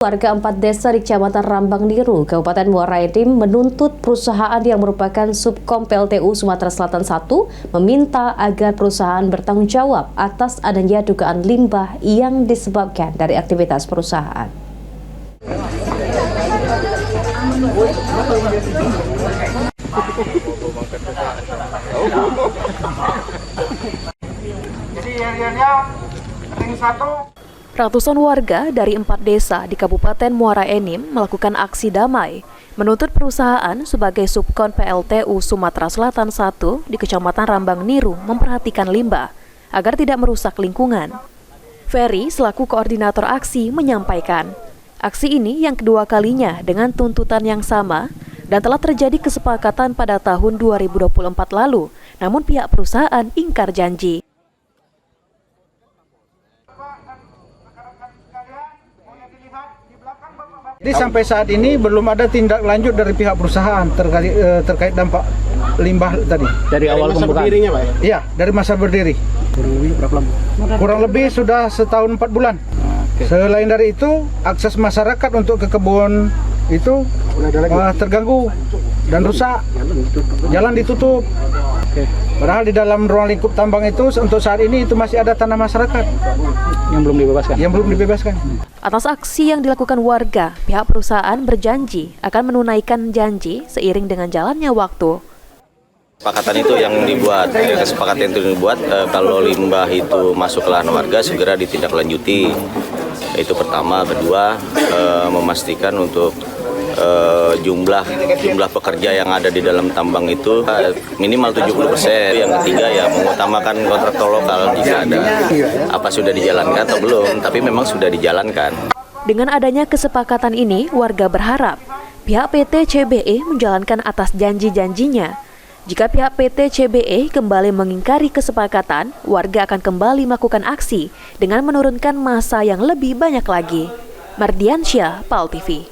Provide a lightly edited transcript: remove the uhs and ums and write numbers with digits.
Warga 4 desa di Kecamatan Rambang Niru, Kabupaten Muara Enim menuntut perusahaan yang merupakan subkom PLTU Sumatera Selatan 1 meminta agar perusahaan bertanggung jawab atas adanya dugaan limbah yang disebabkan dari aktivitas perusahaan. Jadi areanya ring 1. Ratusan warga dari 4 desa di Kabupaten Muara Enim melakukan aksi damai menuntut perusahaan sebagai subkon PLTU Sumatera Selatan 1 di Kecamatan Rambang Niru memperhatikan limbah agar tidak merusak lingkungan. Ferry selaku koordinator aksi menyampaikan, aksi ini yang kedua kalinya dengan tuntutan yang sama dan telah terjadi kesepakatan pada tahun 2024 lalu, namun pihak perusahaan ingkar janji. Jadi sampai saat ini belum ada tindak lanjut dari pihak perusahaan terkait dampak limbah tadi. Dari awal pembukaan? Pak? Iya, dari masa berdiri. Kurang lebih berapa lama? Kurang lebih sudah setahun 4 bulan. Selain dari itu, akses masyarakat untuk ke kebun itu terganggu dan rusak. Jalan ditutup. Padahal di dalam ruang lingkup tambang itu untuk saat ini itu masih ada tanah masyarakat Yang belum dibebaskan? Atas aksi yang dilakukan warga, pihak perusahaan berjanji akan menunaikan janji seiring dengan jalannya waktu. Kesepakatan itu yang dibuat, kalau limbah itu masuk ke lahan warga segera ditindaklanjuti. Itu pertama, kedua memastikan untuk jumlah pekerja yang ada di dalam tambang itu minimal 70%. Yang ketiga ya mengutamakan kontraktor lokal jika ada. Apa sudah dijalankan atau belum, tapi memang sudah dijalankan. Dengan adanya kesepakatan ini, warga berharap pihak PT CBE menjalankan atas janji-janjinya. Jika pihak PT CBE kembali mengingkari kesepakatan, warga akan kembali melakukan aksi dengan menurunkan massa yang lebih banyak lagi. Mardiansyah, PAL TV.